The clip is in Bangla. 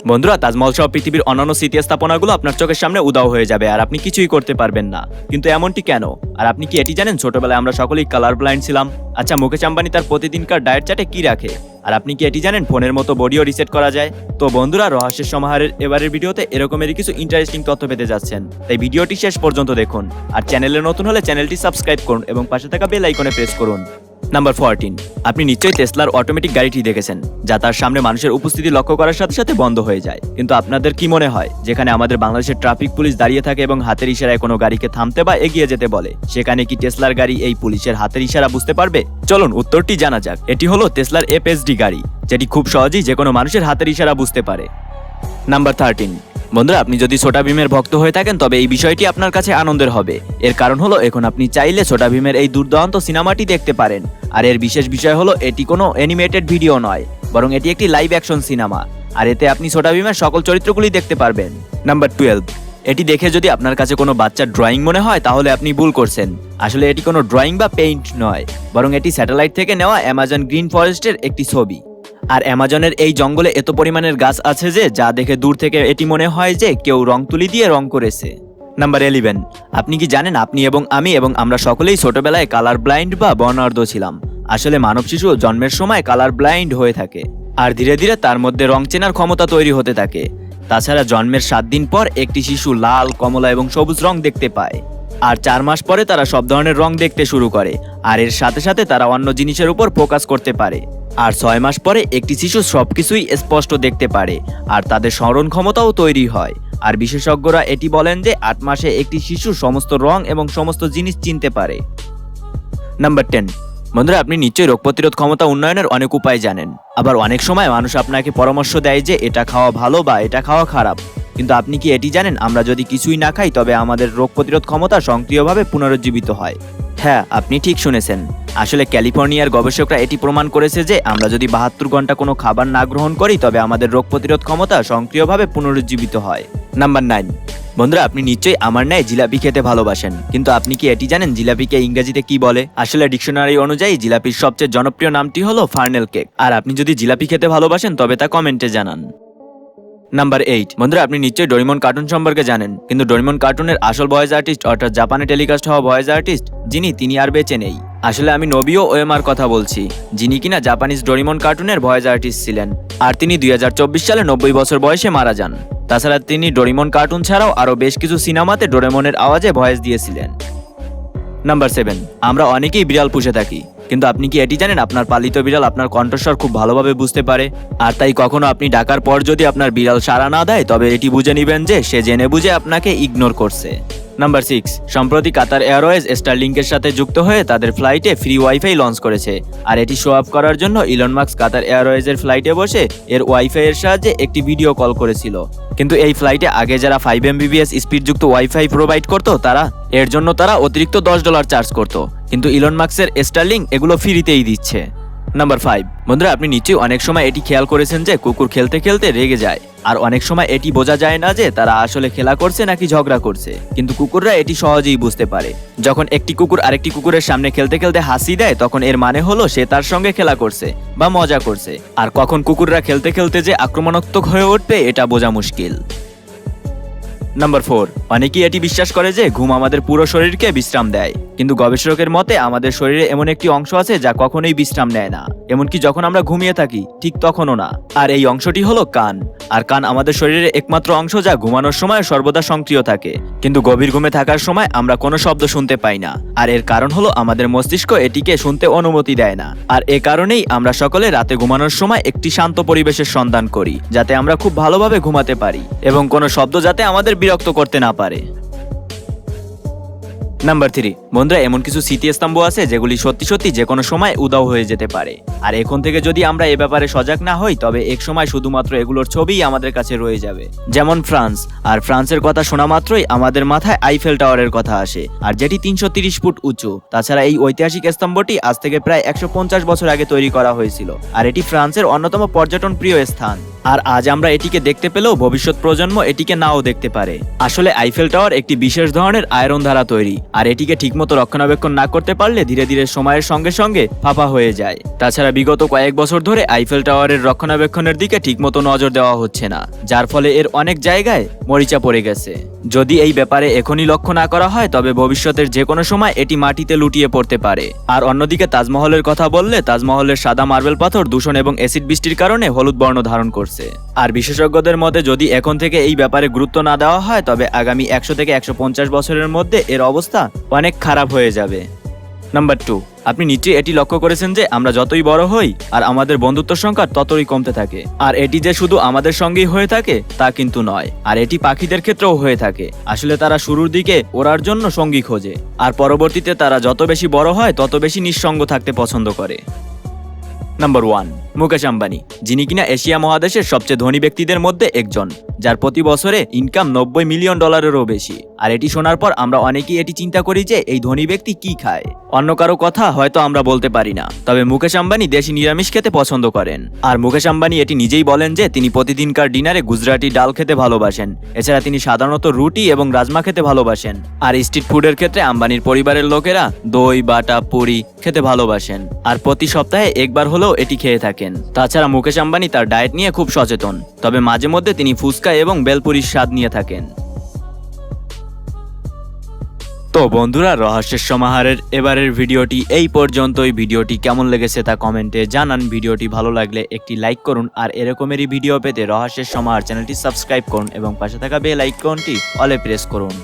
বন্ধুরা, তাজমহল সহ পৃথিবীর অন্যান্য স্মৃতি স্থাপনাগুলো আপনার চোখের সামনে উধাও হয়ে যাবে আর আপনি কিছুই করতে পারবেন না। কিন্তু এমনটি কেন? আর আপনি কি এটি জানেন ছোটবেলায় আমরা সকলেই কালার ব্লাইন্ড ছিলাম? আচ্ছা, মুকেশ আম্বানি তার প্রতিদিনকার ডায়েট চার্টে কি রাখে? আর আপনি কি এটি জানেন ফোনের মতো বডিও রিসেট করা যায়? তো বন্ধুরা, রহস্যের সমাহারের এবারের ভিডিওতে এরকমেরই কিছু ইন্টারেস্টিং তথ্য পেতে যাচ্ছেন, তাই ভিডিওটি শেষ পর্যন্ত দেখুন। আর চ্যানেলে নতুন হলে চ্যানেলটি সাবস্ক্রাইব করুন এবং পাশে থাকা বেল আইকনে প্রেস করুন। নাম্বার 14, আপনি নিশ্চয়ই টেসলার অটোমেটিক গাড়িটি দেখেছেন, যা তার সামনে মানুষের উপস্থিতি লক্ষ্য করার সাথে সাথে বন্ধ হয়ে যায়। কিন্তু আপনাদের কি মনে হয়, যেখানে আমাদের বাংলাদেশের ট্রাফিক পুলিশ দাঁড়িয়ে থাকে এবং হাতের ইশারায় কোনো গাড়িকে থামতে বা এগিয়ে যেতে বলে, সেখানে কি টেসলার গাড়ি এই পুলিশের হাতের ইশারা বুঝতে পারবে? চলুন উত্তরটি জানা যাক। এটি হলো টেসলার FSD গাড়ি, যেটি খুব সহজেই যে কোনো মানুষের হাতের ইশারা বুঝতে পারে। নাম্বার 13, বন্ধুরা, আপনি যদি ছোটা ভীমের ভক্ত হয়ে থাকেন তবে এই বিষয়টি আপনার কাছে আনন্দের হবে। এর কারণ হলো এখন আপনি চাইলে ছোটা ভীমের এই দুর্দান্ত সিনেমাটি দেখতে পারেন। আর এর বিশেষ বিষয় হলো এটি কোনো অ্যানিমেটেড ভিডিও নয়, বরং এটি একটি লাইভ অ্যাকশন সিনেমা। আর এতে আপনি ছোটা ভীমের সকল চরিত্রগুলি দেখতে পারবেন। নাম্বার 12, এটি দেখে যদি আপনার কাছে কোনো বাচ্চার ড্রয়িং মনে হয় তাহলে আপনি ভুল করছেন। আসলে এটি কোনো ড্রয়িং বা পেইন্ট নয়, বরং এটি স্যাটেলাইট থেকে নেওয়া অ্যামাজন গ্রিন ফরেস্টের একটি ছবি। আর অ্যামাজনের এই জঙ্গলে এত পরিমাণের গাছ আছে যে যা দেখে দূর থেকে এটি মনে হয় যে কেউ রং তুলি দিয়ে রং করেছে। নাম্বার 11, আপনি কি জানেন আপনি এবং আমি এবং আমরা সকলেই ছোটবেলায় কালার ব্লাইন্ড বা বর্ণাঢ্য ছিলাম। আসলে মানব শিশু জন্মের সময় কালার ব্লাইন্ড হয়ে থাকে আর ধীরে ধীরে তার মধ্যে রং চেনার ক্ষমতা তৈরি হতে থাকে। তাছাড়া জন্মের 7 দিন পর একটি শিশু লাল, কমলা এবং সবুজ রং দেখতে পায়। আর 4 মাস পরে তারা সব ধরনের রং দেখতে শুরু করে, আর এর সাথে সাথে তারা অন্য জিনিসের উপর ফোকাস করতে পারে। আর 6 মাস পরে একটি শিশু সবকিছুই স্পষ্ট দেখতে পারে আর তাদের স্মরণ ক্ষমতাও তৈরি হয়। আর বিশেষজ্ঞরা এটি বলেন যে 8 মাসে একটি শিশু সমস্ত রং এবং সমস্ত জিনিস চিনতে পারে। নাম্বার 10, বন্ধুরা, আপনি নিশ্চয়ই রোগ প্রতিরোধ ক্ষমতা উন্নয়নের অনেক উপায় জানেন। আবার অনেক সময় মানুষ আপনাকে পরামর্শ দেয় যে এটা খাওয়া ভালো বা এটা খাওয়া খারাপ। কিন্তু আপনি কি এটি জানেন আমরা যদি কিছুই না খাই তবে আমাদের রোগ প্রতিরোধ ক্ষমতা সক্রিয়ভাবে পুনরুজ্জীবিত হয়? হ্যাঁ, আপনি ঠিক শুনেছেন। আসলে ক্যালিফোর্নিয়ার গবেষকরা এটি প্রমাণ করেছে যে আমরা যদি 72 ঘন্টা কোনো খাবার না গ্রহণ করি তবে আমাদের রোগ প্রতিরোধ ক্ষমতা সক্রিয়ভাবে পুনরুজ্জীবিত হয়। নাম্বার 9, বন্ধুরা, আপনি নিশ্চয়ই আমার ন্যায় জিলাপি খেতে ভালোবাসেন। কিন্তু আপনি কি এটি জানেন জিলাপিকে ইংরেজিতে কি বলে? আসলে ডিকশনারি অনুযায়ী জিলাপির সবচেয়ে জনপ্রিয় নামটি হলো ফার্নেল কেক। আর আপনি যদি জিলাপি খেতে ভালোবাসেন তবে তা কমেন্টে জানান। নাম্বার 8, বন্ধুরা, আপনি নিশ্চয়ই ডোরেমন কার্টুন সম্পর্কে জানেন। কিন্তু ডোরেমন কার্টুনের আসল ভয়েস আর্টিস্ট অর্থাৎ জাপানে টেলিকাস্ট হওয়া ভয়েস আর্টিস্ট তিনি আর বেঁচে নেই। আসলে আমি নোবিও ওয়েমার কথা বলছি, যিনি কিনা জাপানিজ ডোরেমন কার্টুনের ভয়েস আর্টিস্ট ছিলেন। আর তিনি 2024 সালে 90 বছর বয়সে মারা যান। তাছাড়া তিনি ডোরেমন কার্টুন ছাড়াও আরও বেশ কিছু সিনেমাতে ডোরেমনের আওয়াজে ভয়েস দিয়েছিলেন। নাম্বার 7, আমরা অনেকেই বিড়াল পুষে থাকি। কিন্তু আপনি কি এটি জানেন আপনার পালিত বিড়াল আপনার কণ্ঠস্বর খুব ভালোভাবে বুঝতে পারে? আর তাই কখনো আপনি ডাকার পর যদি আপনার বিড়াল সাড়া না দেয় তবে এটি বুঝে নেবেন যে সে জেনে বুঝে আপনাকে ইগনোর করছে। নাম্বার 6, সম্প্রতি কাতার এয়ারওয়েজ স্টারলিংকের সাথে যুক্ত হয়ে তাদের ফ্লাইটে ফ্রি ওয়াইফাই লঞ্চ করেছে। আর এটি শো অফ করার জন্য ইলন মাস্ক কাতার এয়ারওয়েজের ফ্লাইটে বসে এর ওয়াইফাই এর সাহায্যে একটি ভিডিও কল করেছিল। কিন্তু এই ফ্লাইটে আগে যারা 5 Mbps স্পিডযুক্ত ওয়াইফাই প্রোভাইড করতো এর জন্য তারা অতিরিক্ত $10 চার্জ করতো। কিন্তু ইলন মাস্কের স্টারলিংক এগুলো ফ্রিতেই দিচ্ছে। নাম্বার 5, বন্ধুরা, আপনি নিশ্চয়ই অনেক সময় এটি খেয়াল করেছেন যে কুকুর খেলতে খেলতে রেগে যায়। আর অনেক সময় এটি বোঝা যায় না যে তারা আসলে খেলা করছে নাকি ঝগড়া করছে। কিন্তু কুকুররা এটি সহজেই বুঝতে পারে। যখন একটি কুকুর আরেকটি কুকুরের সামনে খেলতে খেলতে হাসি দেয় তখন এর মানে হলো সে তার সঙ্গে খেলা করছে বা মজা করছে। আর কখন কুকুররা খেলতে খেলতে যে আক্রমণাত্মক হয়ে উঠবে এটা বোঝা মুশকিল। নাম্বার 4, অনেকেই এটি বিশ্বাস করে যে ঘুম আমাদের পুরো শরীরকে বিশ্রাম দেয়। কিন্তু গবেষকের মতে আমাদের শরীরে এমন একটি অংশ আছে যা কখনোই বিশ্রাম নেয় না, এমনকি যখন আমরা ঘুমিয়ে থাকি ঠিক তখনও না। আর এই অংশটি হলো কান। আর কান আমাদের শরীরের একমাত্র অংশ যা ঘুমানোর সময় সর্বদা সক্রিয় থাকে। কিন্তু গভীর ঘুমে থাকার সময় আমরা কোনো শব্দ শুনতে পাই না। আর এর কারণ হলো আমাদের মস্তিষ্ক এটিকে শুনতে অনুমতি দেয় না। আর এ কারণেই আমরা সকলে রাতে ঘুমানোর সময় একটি শান্ত পরিবেশের সন্ধান করি, যাতে আমরা খুব ভালোভাবে ঘুমাতে পারি এবং কোনো শব্দ যাতে আমাদের বিরক্ত করতে না পারে। নাম্বার 3, বন্ধুরা, এমন কিছু স্মৃতিস্তম্ভ আছে যেগুলি সত্যি সত্যি যে কোনো সময় উধাও হয়ে যেতে পারে। আর এখন থেকে যদি আমরা এ ব্যাপারে সজাগ না হই তবে এক সময় শুধুমাত্র এগুলোর ছবিই আমাদের কাছে রয়ে যাবে। যেমন ফ্রান্স। আর ফ্রান্সের কথা শোনা মাত্রই আমাদের মাথায় আইফেল টাওয়ারের কথা আসে, আর যেটি 330 ফুট উঁচু। তাছাড়া এই ঐতিহাসিক স্তম্ভটি আজ থেকে প্রায় 150 বছর আগে তৈরি করা হয়েছিল। আর এটি ফ্রান্সের অন্যতম পর্যটন প্রিয় স্থান। আর আজ আমরা এটিকে দেখতে পেলেও ভবিষ্যৎ প্রজন্ম এটিকে নাও দেখতে পারে। আসলে আইফেল টাওয়ার একটি বিশেষ ধরনের আয়রন দ্বারা তৈরি, আর এটিকে ঠিকমতো ঠিকমতো রক্ষণাবেক্ষণ না করতে পারলে ধীরে ধীরে সময়ের সঙ্গে সঙ্গে ফাঁপা হয়ে যায়। তাছাড়া বিগত কয়েক বছর ধরে আইফেল টাওয়ারের রক্ষণাবেক্ষণের দিকে ঠিকমতো নজর দেওয়া হচ্ছে না, যার ফলে এর অনেক জায়গায় মরিচা পড়ে গেছে। যদি এই ব্যাপারে এখনই লক্ষ্য না করা হয় তবে ভবিষ্যতের যে কোনো সময় এটি মাটিতে লুটিয়ে পড়তে পারে। আর অন্যদিকে তাজমহলের কথা বললে তাজমহলের সাদা মার্বেল পাথর দূষণ এবং অ্যাসিড বৃষ্টির কারণে হলুদ বর্ণ ধারণ করছে। আর বিশেষজ্ঞদের মতে যদি এখন থেকে এই ব্যাপারে গুরুত্ব না দেওয়া হয় তবে আগামী 100 থেকে 150 বছরের মধ্যে এর অবস্থা অনেক খারাপ হয়ে যাবে। নাম্বার 2, আপনি নিশ্চয়ই এটি লক্ষ্য করেছেন যে আমরা যতই বড় হই আর আমাদের বন্ধুত্বের সংখ্যা ততই কমতে থাকে। আর এটি যে শুধু আমাদের সঙ্গেই হয়ে থাকে তা কিন্তু নয়, আর এটি পাখিদের ক্ষেত্রেও হয়ে থাকে। আসলে তারা শুরুর দিকে ওড়ার জন্য সঙ্গী খোঁজে, আর পরবর্তীতে তারা যত বেশি বড় হয় তত বেশি নিঃসঙ্গ থাকতে পছন্দ করে। নাম্বার 1, মুকেশ আম্বানি, যিনি কিনা এশিয়া মহাদেশের সবচেয়ে ধনী ব্যক্তিদের মধ্যে একজন, যার প্রতি বছরে ইনকাম $90 মিলিয়ন বেশি। আর এটি শোনার পর আমরা অনেকেই এটি চিন্তা করি যে এই ধনী ব্যক্তি কি খায়। অন্য কারো কথা হয়তো আমরা বলতে পারি না, তবে মুকেশ আম্বানি দেশি নিরামিষ খেতে পছন্দ করেন। আর মুকেশ আম্বানি এটি নিজেই বলেন যে তিনি প্রতিদিনকার ডিনারে গুজরাটি ডাল খেতে ভালোবাসেন। এছাড়া তিনি সাধারণত রুটি এবং রাজমা খেতে ভালোবাসেন। আর স্ট্রিট ফুডের ক্ষেত্রে আম্বানির পরিবারের লোকেরা দই, বাটা, পুরি খেতে ভালোবাসেন, আর প্রতি সপ্তাহে একবার হলেও এটি খেয়ে থাকেন। তাছাড়া মুকেশ আম্বানি তার ডায়েট নিয়ে খুব সচেতন, তবে মাঝে মধ্যে তিনি ফুচকা এবং বেলপুরির স্বাদ নিয়ে থাকেন। তো বন্ধুরা, রহস্যের সমাহারের এবারের ভিডিওটি এই পর্যন্তই। ভিডিওটি কেমন লেগেছে তা কমেন্টে জানান। ভিডিওটি ভালো লাগলে একটি লাইক করুন, আর এরকমেরই ভিডিও পেতে রহস্যের সমাহার চ্যানেলটি সাবস্ক্রাইব করুন এবং পাশে থাকা বেল আইকনটি অলে প্রেস করুন।